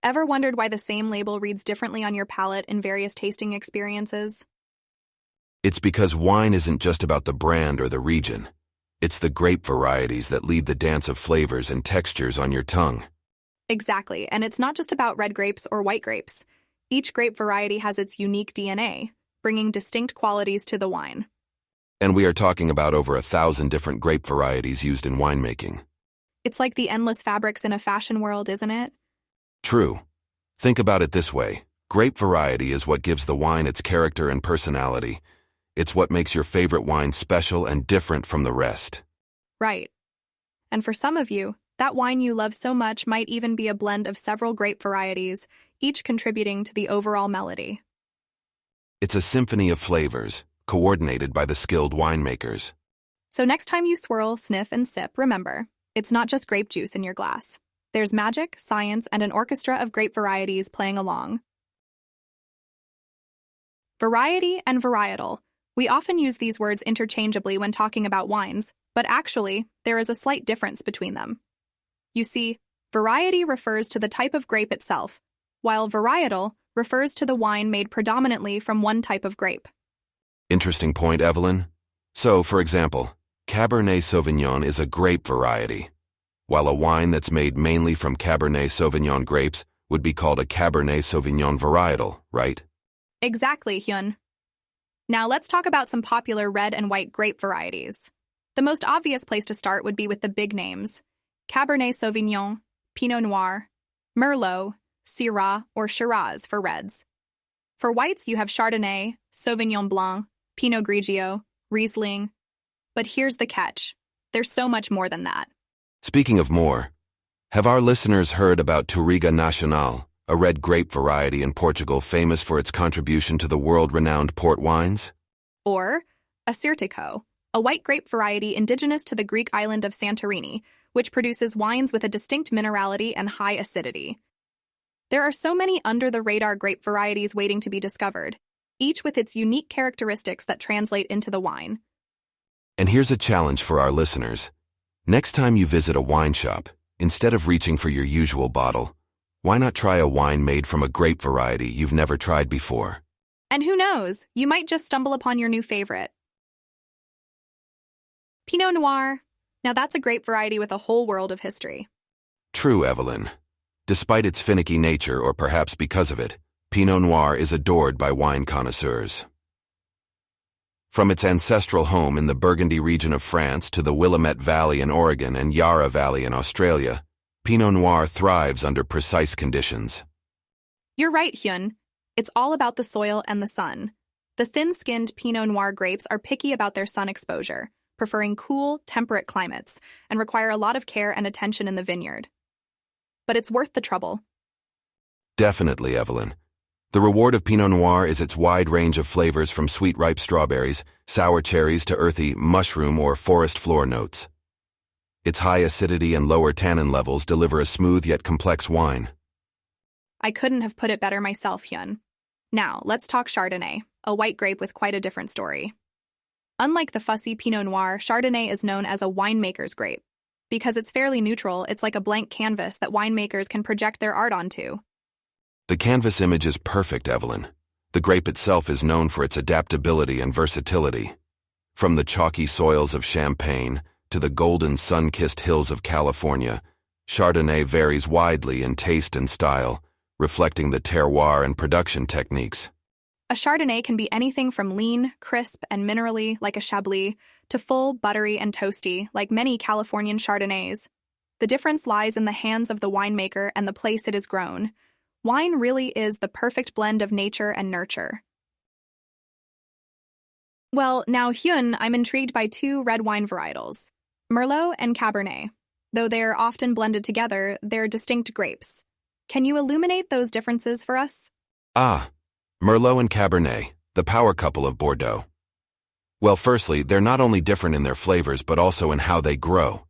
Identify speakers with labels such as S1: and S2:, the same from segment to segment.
S1: Ever wondered why the same label reads differently on your palate in various tasting experiences?
S2: It's because wine isn't just about the brand or the region. It's the grape varieties that lead the dance of flavors and textures on your tongue.
S1: Exactly, and it's not just about red grapes or white grapes. Each grape variety has its unique DNA, bringing distinct qualities to the wine.
S2: And we are talking about over 1,000 different grape varieties used in winemaking.
S1: It's like the endless fabrics in a fashion world, isn't it?
S2: True. Think about it this way. Grape variety is what gives the wine its character and personality. It's what makes your favorite wine special and different from the rest.
S1: Right. And for some of you, that wine you love so much might even be a blend of several grape varieties, each contributing to the overall melody.
S2: It's a symphony of flavors, coordinated by the skilled winemakers.
S1: So next time you swirl, sniff, and sip, remember, it's not just grape juice in your glass. There's magic, science, and an orchestra of grape varieties playing along. Variety and varietal. We often use these words interchangeably when talking about wines, but actually, there is a slight difference between them. You see, variety refers to the type of grape itself, while varietal refers to the wine made predominantly from one type of grape.
S2: Interesting point, Evelyn. So, for example, Cabernet Sauvignon is a grape variety, while a wine that's made mainly from Cabernet Sauvignon grapes would be called a Cabernet Sauvignon varietal, right?
S1: Exactly, Hyun. Now let's talk about some popular red and white grape varieties. The most obvious place to start would be with the big names: Cabernet Sauvignon, Pinot Noir, Merlot, Syrah, or Shiraz for reds. For whites, you have Chardonnay, Sauvignon Blanc, Pinot Grigio, Riesling. But here's the catch. There's so much more than that.
S2: Speaking of more, have our listeners heard about Touriga Nacional, a red grape variety in Portugal famous for its contribution to the world-renowned port wines?
S1: Or Assyrtiko, a white grape variety indigenous to the Greek island of Santorini, which produces wines with a distinct minerality and high acidity. There are so many under-the-radar grape varieties waiting to be discovered, each with its unique characteristics that translate into the wine.
S2: And here's a challenge for our listeners. Next time you visit a wine shop, instead of reaching for your usual bottle, why not try a wine made from a grape variety you've never tried before?
S1: And who knows, you might just stumble upon your new favorite. Pinot Noir. Now that's a grape variety with a whole world of history.
S2: True, Evelyn. Despite its finicky nature, or perhaps because of it, Pinot Noir is adored by wine connoisseurs. From its ancestral home in the Burgundy region of France to the Willamette Valley in Oregon and Yarra Valley in Australia, Pinot Noir thrives under precise conditions.
S1: You're right, Hyun. It's all about the soil and the sun. The thin-skinned Pinot Noir grapes are picky about their sun exposure, preferring cool, temperate climates, and require a lot of care and attention in the vineyard. But it's worth the trouble.
S2: Definitely, Evelyn. The reward of Pinot Noir is its wide range of flavors from sweet ripe strawberries, sour cherries to earthy mushroom or forest floor notes. Its high acidity and lower tannin levels deliver a smooth yet complex wine.
S1: I couldn't have put it better myself, Hyun. Now, let's talk Chardonnay, a white grape with quite a different story. Unlike the fussy Pinot Noir, Chardonnay is known as a winemaker's grape. Because it's fairly neutral, it's like a blank canvas that winemakers can project their art onto.
S2: The canvas image is perfect, Evelyn. The grape itself is known for its adaptability and versatility. From the chalky soils of Champagne to the golden sun-kissed hills of California, Chardonnay varies widely in taste and style, reflecting the terroir and production techniques.
S1: A Chardonnay can be anything from lean, crisp, and minerally, like a Chablis, to full, buttery, and toasty, like many Californian Chardonnays. The difference lies in the hands of the winemaker and the place it is grown. Wine really is the perfect blend of nature and nurture. Well, now, Hyun, I'm intrigued by two red wine varietals, Merlot and Cabernet. Though they are often blended together, they're distinct grapes. Can you illuminate those differences for us?
S2: Merlot and Cabernet, the power couple of Bordeaux. Well, firstly, they're not only different in their flavors but also in how they grow.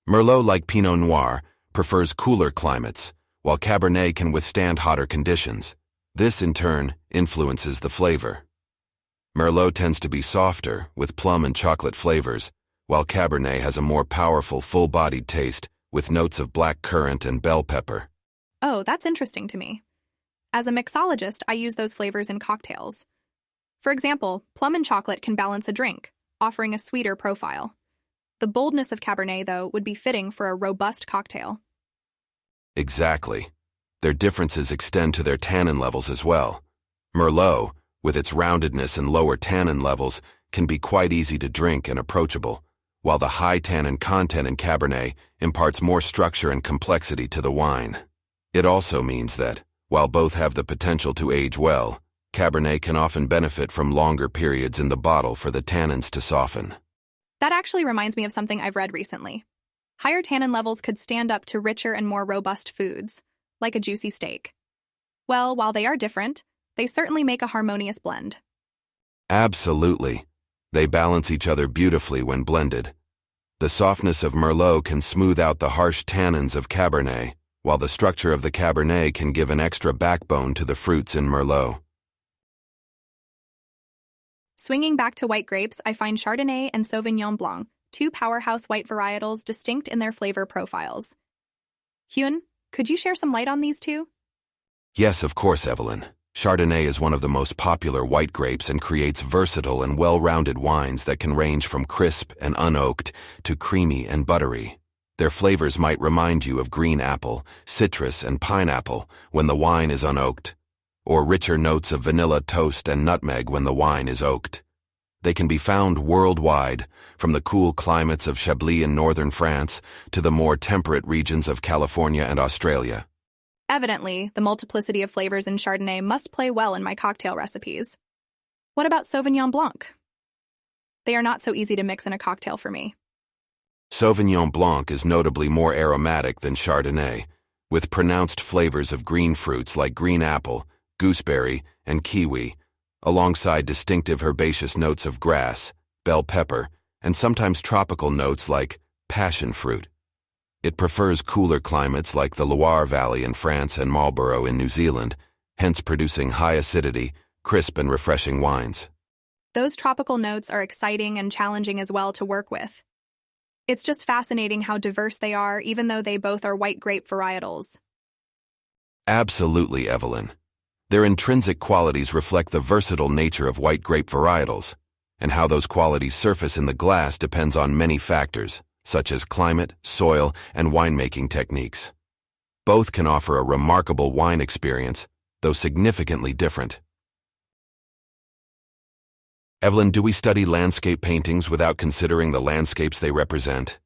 S2: Merlot, like Pinot Noir, prefers cooler climates, while Cabernet can withstand hotter conditions. This, in turn, influences the flavor. Merlot tends to be softer, with plum and chocolate flavors, while Cabernet has a more powerful, full-bodied taste with notes of black currant and bell pepper.
S1: Oh, that's interesting to me. As a mixologist, I use those flavors in cocktails. For example, plum and chocolate can balance a drink, offering a sweeter profile. The boldness of Cabernet, though, would be fitting for a robust cocktail.
S2: Exactly. Their differences extend to their tannin levels as well. Merlot, with its roundedness and lower tannin levels, can be quite easy to drink and approachable, while the high tannin content in Cabernet imparts more structure and complexity to the wine. It also means that, while both have the potential to age well, Cabernet can often benefit from longer periods in the bottle for the tannins to soften.
S1: That actually reminds me of something I've read recently. Higher tannin levels could stand up to richer and more robust foods, like a juicy steak. Well, while they are different, they certainly make a harmonious blend.
S2: Absolutely. They balance each other beautifully when blended. The softness of Merlot can smooth out the harsh tannins of Cabernet, while the structure of the Cabernet can give an extra backbone to the fruits in Merlot.
S1: Swinging back to white grapes, I find Chardonnay and Sauvignon Blanc, two powerhouse white varietals distinct in their flavor profiles. Hyun, could you share some light on these two?
S2: Yes, of course, Evelyn. Chardonnay is one of the most popular white grapes and creates versatile and well-rounded wines that can range from crisp and unoaked to creamy and buttery. Their flavors might remind you of green apple, citrus, and pineapple when the wine is unoaked, or richer notes of vanilla toast and nutmeg when the wine is oaked. They can be found worldwide, from the cool climates of Chablis in northern France to the more temperate regions of California and Australia.
S1: Evidently, the multiplicity of flavors in Chardonnay must play well in my cocktail recipes. What about Sauvignon Blanc? They are not so easy to mix in a cocktail for me.
S2: Sauvignon Blanc is notably more aromatic than Chardonnay, with pronounced flavors of green fruits like green apple, gooseberry, and kiwi, alongside distinctive herbaceous notes of grass, bell pepper, and sometimes tropical notes like passion fruit. It prefers cooler climates like the Loire Valley in France and Marlborough in New Zealand, hence producing high acidity, crisp and refreshing wines.
S1: Those tropical notes are exciting and challenging as well to work with. It's just fascinating how diverse they are, even though they both are white grape varietals.
S2: Absolutely, Evelyn. Their intrinsic qualities reflect the versatile nature of white grape varietals, and how those qualities surface in the glass depends on many factors, such as climate, soil, and winemaking techniques. Both can offer a remarkable wine experience, though significantly different. Evelyn, do we study landscape paintings without considering the landscapes they represent?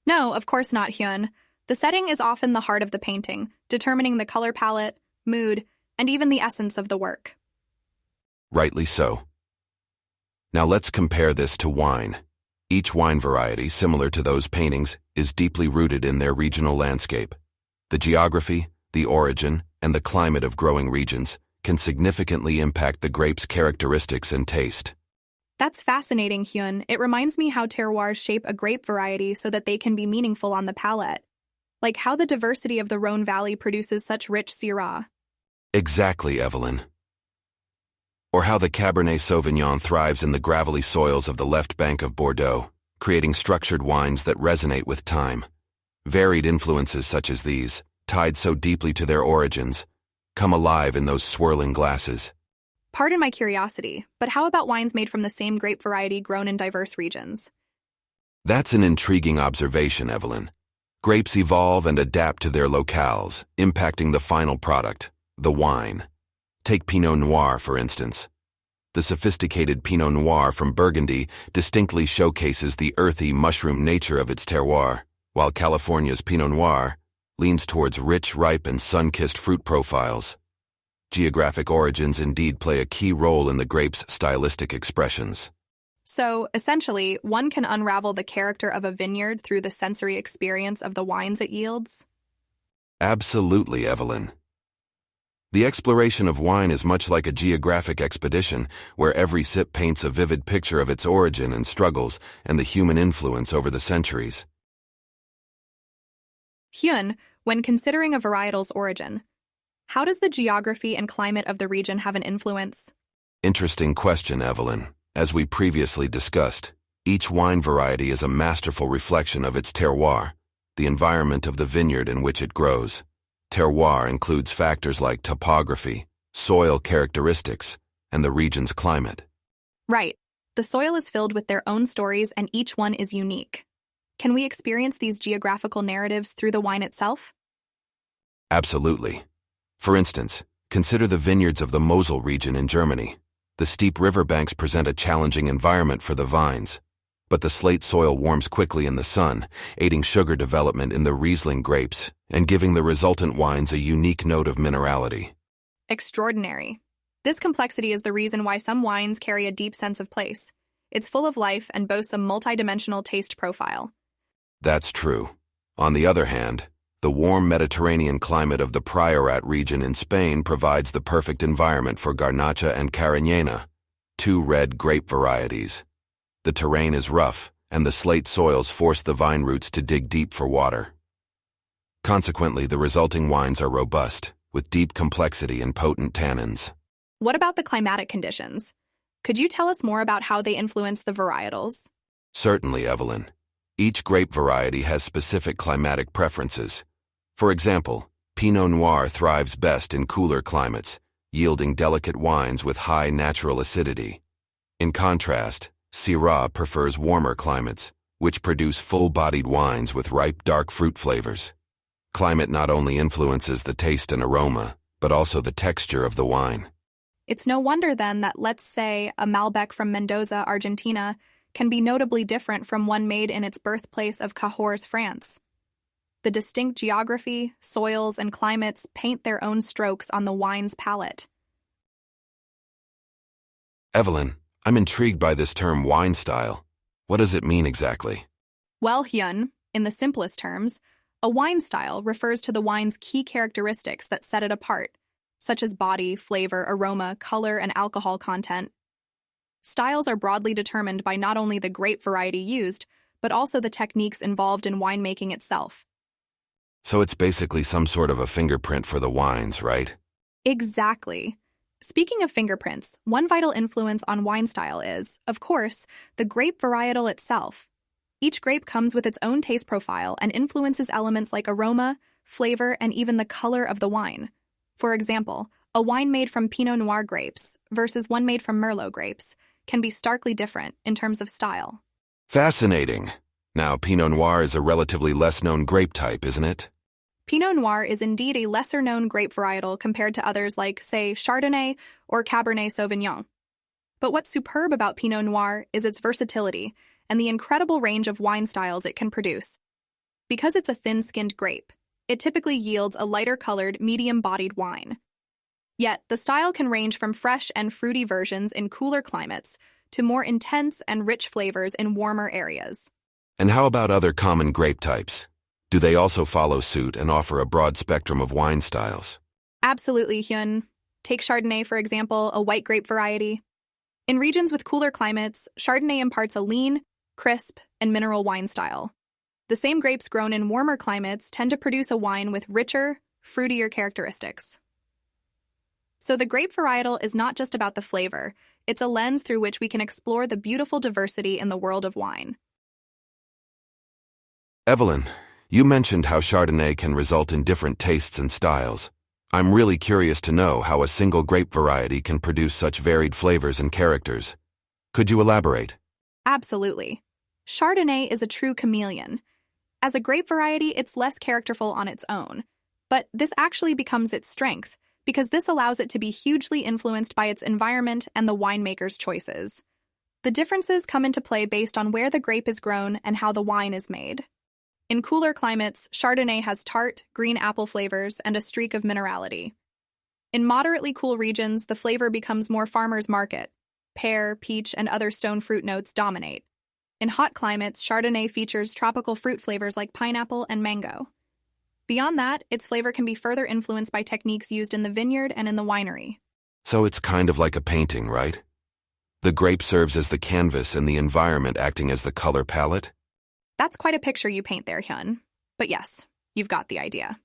S1: No, of course not, Hyun. The setting is often the heart of the painting, determining the color palette, mood, and even the essence of the work.
S2: Rightly so. Now let's compare this to wine. Each wine variety, similar to those paintings, is deeply rooted in their regional landscape. The geography, the origin, and the climate of growing regions can significantly impact the grape's characteristics and taste.
S1: That's fascinating, Hyun. It reminds me how terroirs shape a grape variety so that they can be meaningful on the palate. Like how the diversity of the Rhone Valley produces such rich Syrah.
S2: Exactly, Evelyn. Or how the Cabernet Sauvignon thrives in the gravelly soils of the left bank of Bordeaux, creating structured wines that resonate with time. Varied influences such as these, tied so deeply to their origins, come alive in those swirling glasses.
S1: Pardon my curiosity, but how about wines made from the same grape variety grown in diverse regions?
S2: That's an intriguing observation, Evelyn. Grapes evolve and adapt to their locales, impacting the final product, the wine. Take Pinot Noir, for instance. The sophisticated Pinot Noir from Burgundy distinctly showcases the earthy mushroom nature of its terroir, while California's Pinot Noir leans towards rich, ripe, and sun-kissed fruit profiles. Geographic origins indeed play a key role in the grape's stylistic expressions.
S1: So, essentially, one can unravel the character of a vineyard through the sensory experience of the wines it yields?
S2: Absolutely, Evelyn. The exploration of wine is much like a geographic expedition, where every sip paints a vivid picture of its origin and struggles and the human influence over the centuries.
S1: Hyun, when considering a varietal's origin, how does the geography and climate of the region have an influence?
S2: Interesting question, Evelyn. As we previously discussed, each wine variety is a masterful reflection of its terroir, the environment of the vineyard in which it grows. Terroir includes factors like topography, soil characteristics, and the region's climate.
S1: Right. The soil is filled with their own stories and each one is unique. Can we experience these geographical narratives through the wine itself?
S2: Absolutely. For instance, consider the vineyards of the Mosel region in Germany. The steep riverbanks present a challenging environment for the vines, but the slate soil warms quickly in the sun, aiding sugar development in the Riesling grapes and giving the resultant wines a unique note of minerality.
S1: Extraordinary. This complexity is the reason why some wines carry a deep sense of place. It's full of life and boasts a multidimensional taste profile.
S2: That's true. On the other hand, the warm Mediterranean climate of the Priorat region in Spain provides the perfect environment for Garnacha and Cariñena, two red grape varieties. The terrain is rough, and the slate soils force the vine roots to dig deep for water. Consequently, the resulting wines are robust, with deep complexity and potent tannins.
S1: What about the climatic conditions? Could you tell us more about how they influence the varietals?
S2: Certainly, Evelyn. Each grape variety has specific climatic preferences. For example, Pinot Noir thrives best in cooler climates, yielding delicate wines with high natural acidity. In contrast, Syrah prefers warmer climates, which produce full-bodied wines with ripe dark fruit flavors. Climate not only influences the taste and aroma, but also the texture of the wine.
S1: It's no wonder then that, let's say, a Malbec from Mendoza, Argentina, can be notably different from one made in its birthplace of Cahors, France. The distinct geography, soils, and climates paint their own strokes on the wine's palate.
S2: Evelyn, I'm intrigued by this term wine style. What does it mean exactly?
S1: Well, Hyun, in the simplest terms, a wine style refers to the wine's key characteristics that set it apart, such as body, flavor, aroma, color, and alcohol content. Styles are broadly determined by not only the grape variety used, but also the techniques involved in winemaking itself.
S2: So it's basically some sort of a fingerprint for the wines, right?
S1: Exactly. Speaking of fingerprints, one vital influence on wine style is, of course, the grape varietal itself. Each grape comes with its own taste profile and influences elements like aroma, flavor, and even the color of the wine. For example, a wine made from Pinot Noir grapes versus one made from Merlot grapes can be starkly different in terms of style.
S2: Fascinating. Now, Pinot Noir is a relatively less-known grape type, isn't it?
S1: Pinot Noir is indeed a lesser-known grape varietal compared to others like, say, Chardonnay or Cabernet Sauvignon. But what's superb about Pinot Noir is its versatility and the incredible range of wine styles it can produce. Because it's a thin-skinned grape, it typically yields a lighter-colored, medium-bodied wine. Yet, the style can range from fresh and fruity versions in cooler climates to more intense and rich flavors in warmer areas.
S2: And how about other common grape types? Do they also follow suit and offer a broad spectrum of wine styles?
S1: Absolutely, Hyun. Take Chardonnay, for example, a white grape variety. In regions with cooler climates, Chardonnay imparts a lean, crisp, and mineral wine style. The same grapes grown in warmer climates tend to produce a wine with richer, fruitier characteristics. So the grape varietal is not just about the flavor, it's a lens through which we can explore the beautiful diversity in the world of wine.
S2: Evelyn, you mentioned how Chardonnay can result in different tastes and styles. I'm really curious to know how a single grape variety can produce such varied flavors and characters. Could you elaborate?
S1: Absolutely. Chardonnay is a true chameleon. As a grape variety, it's less characterful on its own. But this actually becomes its strength, because this allows it to be hugely influenced by its environment and the winemaker's choices. The differences come into play based on where the grape is grown and how the wine is made. In cooler climates, Chardonnay has tart, green apple flavors and a streak of minerality. In moderately cool regions, the flavor becomes more farmer's market. Pear, peach, and other stone fruit notes dominate. In hot climates, Chardonnay features tropical fruit flavors like pineapple and mango. Beyond that, its flavor can be further influenced by techniques used in the vineyard and in the winery.
S2: So it's kind of like a painting, right? The grape serves as the canvas and the environment acting as the color palette?
S1: That's quite a picture you paint there, Hyun. But yes, you've got the idea.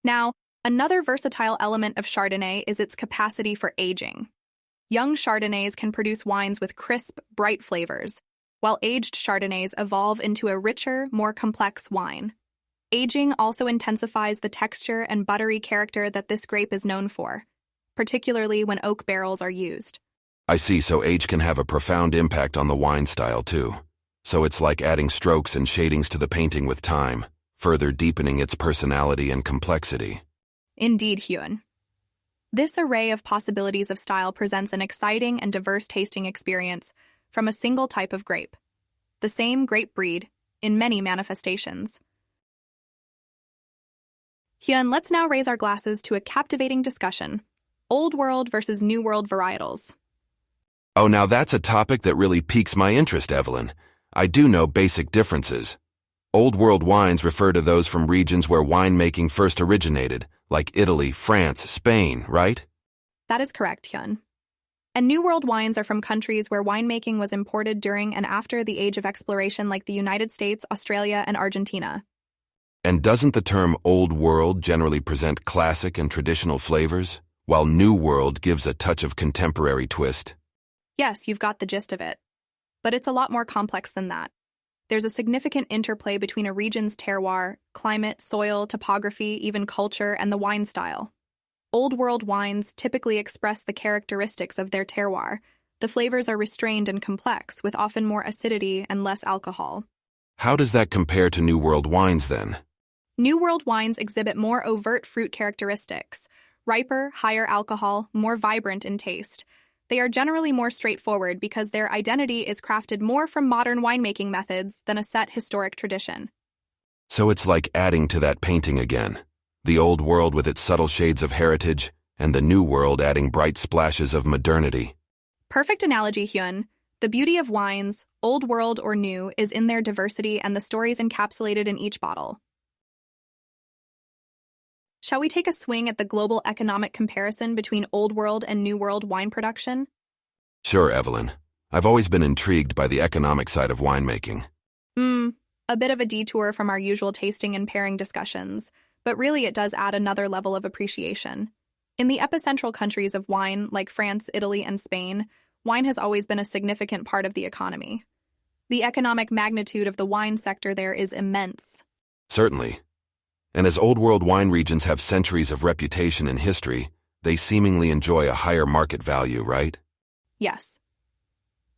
S1: Now, another versatile element of Chardonnay is its capacity for aging. Young Chardonnays can produce wines with crisp, bright flavors, while aged Chardonnays evolve into a richer, more complex wine. Aging also intensifies the texture and buttery character that this grape is known for, particularly when oak barrels are used.
S2: I see, so age can have a profound impact on the wine style too. So it's like adding strokes and shadings to the painting with time, further deepening its personality and complexity.
S1: Indeed, Hyun. This array of possibilities of style presents an exciting and diverse tasting experience from a single type of grape, the same grape breed, in many manifestations. Hyun, let's now raise our glasses to a captivating discussion: Old World versus New World varietals.
S2: Oh, now that's a topic that really piques my interest, Evelyn. I do know basic differences. Old World wines refer to those from regions where winemaking first originated, like Italy, France, Spain, right?
S1: That is correct, Hyun. And New World wines are from countries where winemaking was imported during and after the Age of Exploration, like the United States, Australia, and Argentina.
S2: And doesn't the term Old World generally present classic and traditional flavors, while New World gives a touch of contemporary twist?
S1: Yes, you've got the gist of it. But it's a lot more complex than that. There's a significant interplay between a region's terroir, climate, soil, topography, even culture, and the wine style. Old World wines typically express the characteristics of their terroir. The flavors are restrained and complex, with often more acidity and less alcohol.
S2: How does that compare to New World wines, then?
S1: New World wines exhibit more overt fruit characteristics, riper, higher alcohol, more vibrant in taste. They are generally more straightforward because their identity is crafted more from modern winemaking methods than a set historic tradition.
S2: So it's like adding to that painting again. The Old World with its subtle shades of heritage, and the New World adding bright splashes of modernity.
S1: Perfect analogy, Hyun. The beauty of wines, Old World or New, is in their diversity and the stories encapsulated in each bottle. Shall we take a swing at the global economic comparison between Old World and New World wine production?
S2: Sure, Evelyn. I've always been intrigued by the economic side of winemaking.
S1: A bit of a detour from our usual tasting and pairing discussions, but really it does add another level of appreciation. In the epicentral countries of wine, like France, Italy, and Spain, wine has always been a significant part of the economy. The economic magnitude of the wine sector there is immense.
S2: Certainly. And as Old World wine regions have centuries of reputation and history, they seemingly enjoy a higher market value, right?
S1: Yes.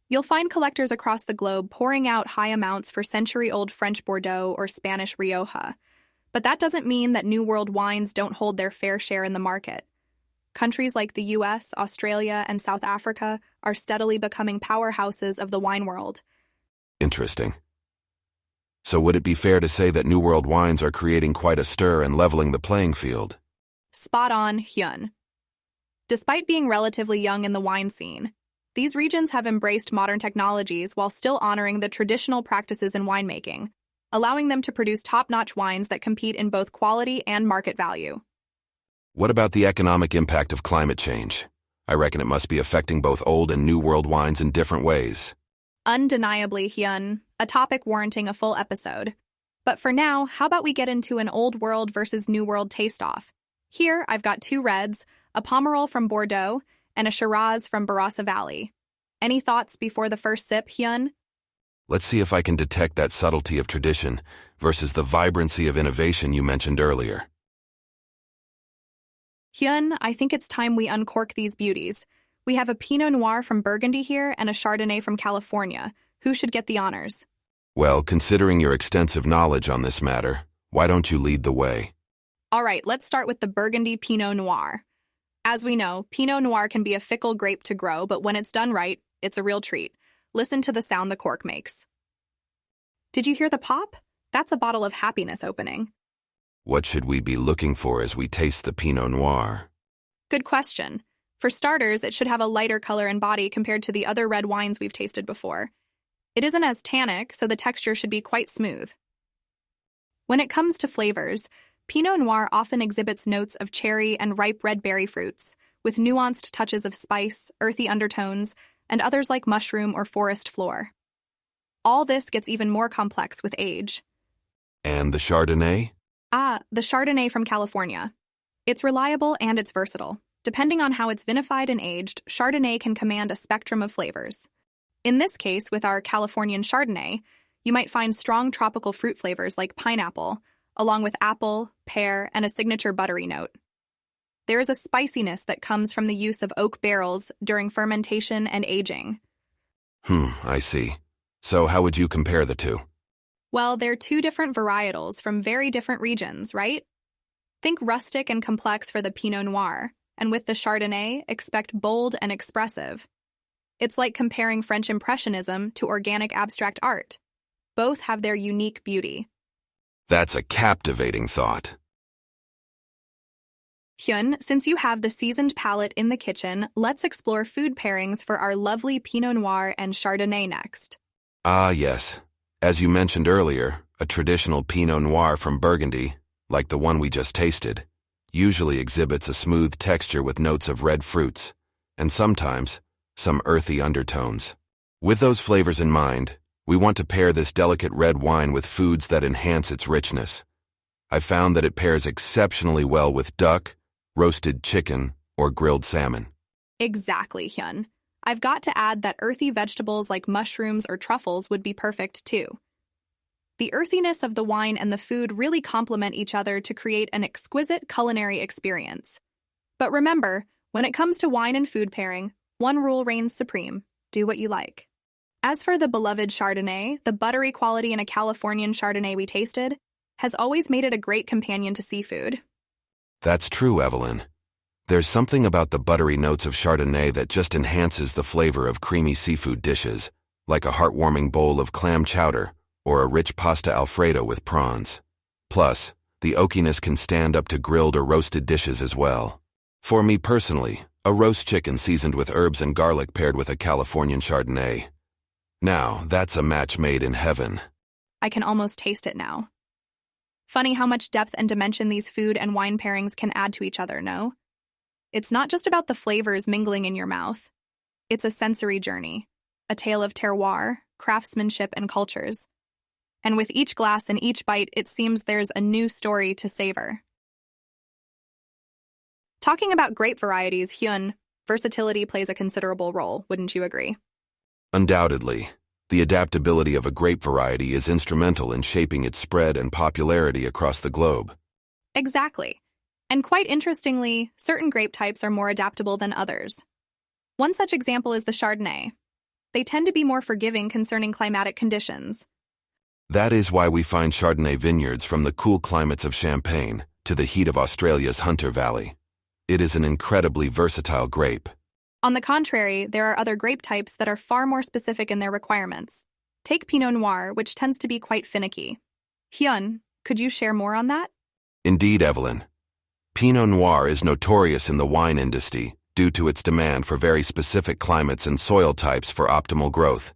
S1: You'll find collectors across the globe pouring out high amounts for century-old French Bordeaux or Spanish Rioja. But that doesn't mean that New World wines don't hold their fair share in the market. Countries like the US, Australia, and South Africa are steadily becoming powerhouses of the wine world.
S2: Interesting. So would it be fair to say that New World wines are creating quite a stir and leveling the playing field?
S1: Spot on, Hyun. Despite being relatively young in the wine scene, these regions have embraced modern technologies while still honoring the traditional practices in winemaking, allowing them to produce top-notch wines that compete in both quality and market value.
S2: What about the economic impact of climate change? I reckon it must be affecting both Old and New World wines in different ways.
S1: Undeniably, Hyun, a topic warranting a full episode. But for now, how about we get into an Old World versus New World taste-off? Here, I've got two reds, a Pomerol from Bordeaux, and a Shiraz from Barossa Valley. Any thoughts before the first sip, Hyun?
S2: Let's see if I can detect that subtlety of tradition versus the vibrancy of innovation you mentioned earlier.
S1: Hyun, I think it's time we uncork these beauties. We have a Pinot Noir from Burgundy here and a Chardonnay from California. Who should get the honors?
S2: Well, considering your extensive knowledge on this matter, why don't you lead the way?
S1: All right, let's start with the Burgundy Pinot Noir. As we know, Pinot Noir can be a fickle grape to grow, but when it's done right, it's a real treat. Listen to the sound the cork makes. Did you hear the pop? That's a bottle of happiness opening.
S2: What should we be looking for as we taste the Pinot Noir?
S1: Good question. For starters, it should have a lighter color and body compared to the other red wines we've tasted before. It isn't as tannic, so the texture should be quite smooth. When it comes to flavors, Pinot Noir often exhibits notes of cherry and ripe red berry fruits, with nuanced touches of spice, earthy undertones, and others like mushroom or forest floor. All this gets even more complex with age.
S2: And the Chardonnay?
S1: The Chardonnay from California. It's reliable and it's versatile. Depending on how it's vinified and aged, Chardonnay can command a spectrum of flavors. In this case, with our Californian Chardonnay, you might find strong tropical fruit flavors like pineapple, along with apple, pear, and a signature buttery note. There is a spiciness that comes from the use of oak barrels during fermentation and aging.
S2: I see. So how would you compare the two?
S1: Well, they're two different varietals from very different regions, right? Think rustic and complex for the Pinot Noir, and with the Chardonnay, expect bold and expressive. It's like comparing French Impressionism to organic abstract art. Both have their unique beauty.
S2: That's a captivating thought.
S1: Hyun, since you have the seasoned palate in the kitchen, let's explore food pairings for our lovely Pinot Noir and Chardonnay next.
S2: Ah, yes. As you mentioned earlier, a traditional Pinot Noir from Burgundy, like the one we just tasted, usually exhibits a smooth texture with notes of red fruits, and sometimes some earthy undertones. With those flavors in mind, we want to pair this delicate red wine with foods that enhance its richness. I've found that it pairs exceptionally well with duck, roasted chicken, or grilled salmon.
S1: Exactly, Hyun. I've got to add that earthy vegetables like mushrooms or truffles would be perfect too. The earthiness of the wine and the food really complement each other to create an exquisite culinary experience. But remember, when it comes to wine and food pairing, one rule reigns supreme: do what you like. As for the beloved Chardonnay, the buttery quality in a Californian Chardonnay we tasted has always made it a great companion to seafood.
S2: That's true, Evelyn. There's something about the buttery notes of Chardonnay that just enhances the flavor of creamy seafood dishes, like a heartwarming bowl of clam chowder or a rich pasta alfredo with prawns. Plus, the oakiness can stand up to grilled or roasted dishes as well. For me personally, a roast chicken seasoned with herbs and garlic paired with a Californian Chardonnay. Now, that's a match made in heaven.
S1: I can almost taste it now. Funny how much depth and dimension these food and wine pairings can add to each other, no? It's not just about the flavors mingling in your mouth. It's a sensory journey, a tale of terroir, craftsmanship, and cultures. And with each glass and each bite, it seems there's a new story to savor. Talking about grape varieties, Hyun, versatility plays a considerable role, wouldn't you agree?
S2: Undoubtedly, the adaptability of a grape variety is instrumental in shaping its spread and popularity across the globe.
S1: Exactly. And quite interestingly, certain grape types are more adaptable than others. One such example is the Chardonnay. They tend to be more forgiving concerning climatic conditions.
S2: That is why we find Chardonnay vineyards from the cool climates of Champagne to the heat of Australia's Hunter Valley. It is an incredibly versatile grape.
S1: On the contrary, there are other grape types that are far more specific in their requirements. Take Pinot Noir, which tends to be quite finicky. Hyun, could you share more on that?
S2: Indeed, Evelyn. Pinot Noir is notorious in the wine industry due to its demand for very specific climates and soil types for optimal growth.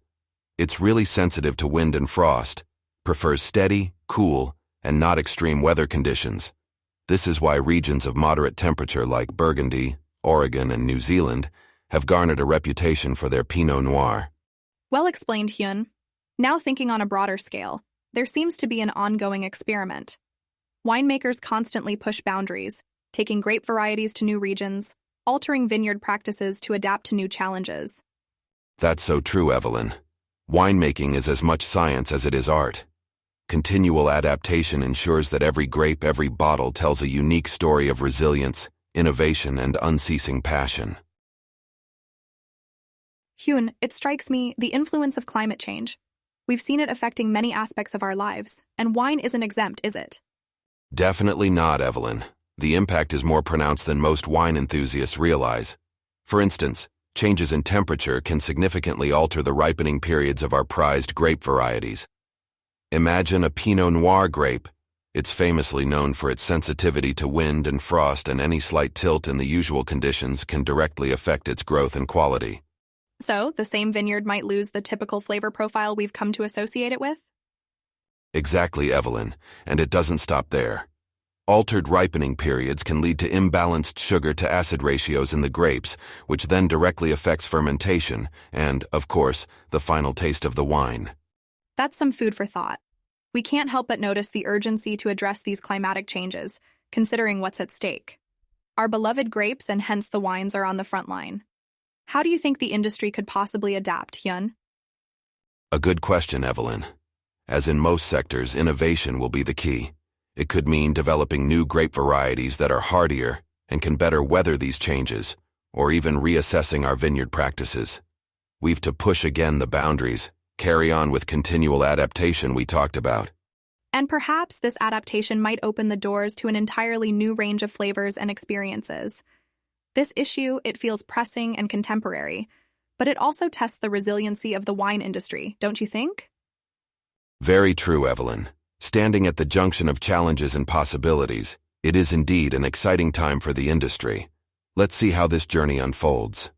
S2: It's really sensitive to wind and frost, prefers steady, cool, and not extreme weather conditions. This is why regions of moderate temperature like Burgundy, Oregon, and New Zealand have garnered a reputation for their Pinot Noir.
S1: Well explained, Hyun. Now thinking on a broader scale, there seems to be an ongoing experiment. Winemakers constantly push boundaries, taking grape varieties to new regions, altering vineyard practices to adapt to new challenges.
S2: That's so true, Evelyn. Winemaking is as much science as it is art. Continual adaptation ensures that every grape, every bottle tells a unique story of resilience, innovation, and unceasing passion.
S1: Hyun, it strikes me the influence of climate change. We've seen it affecting many aspects of our lives, and wine isn't exempt, is it?
S2: Definitely not, Evelyn. The impact is more pronounced than most wine enthusiasts realize. For instance, changes in temperature can significantly alter the ripening periods of our prized grape varieties. Imagine a Pinot Noir grape. It's famously known for its sensitivity to wind and frost, and any slight tilt in the usual conditions can directly affect its growth and quality.
S1: So, the same vineyard might lose the typical flavor profile we've come to associate it with?
S2: Exactly, Evelyn, and it doesn't stop there. Altered ripening periods can lead to imbalanced sugar-to-acid ratios in the grapes, which then directly affects fermentation and, of course, the final taste of the wine.
S1: That's some food for thought. We can't help but notice the urgency to address these climatic changes, considering what's at stake. Our beloved grapes and hence the wines are on the front line. How do you think the industry could possibly adapt, Hyun?
S2: A good question, Evelyn. As in most sectors, innovation will be the key. It could mean developing new grape varieties that are hardier and can better weather these changes, or even reassessing our vineyard practices. We've to push again the boundaries, carry on with continual adaptation we talked about.
S1: And perhaps this adaptation might open the doors to an entirely new range of flavors and experiences. This issue, it feels pressing and contemporary, but it also tests the resiliency of the wine industry, don't you think?
S2: Very true, Evelyn. Standing at the junction of challenges and possibilities, it is indeed an exciting time for the industry. Let's see how this journey unfolds.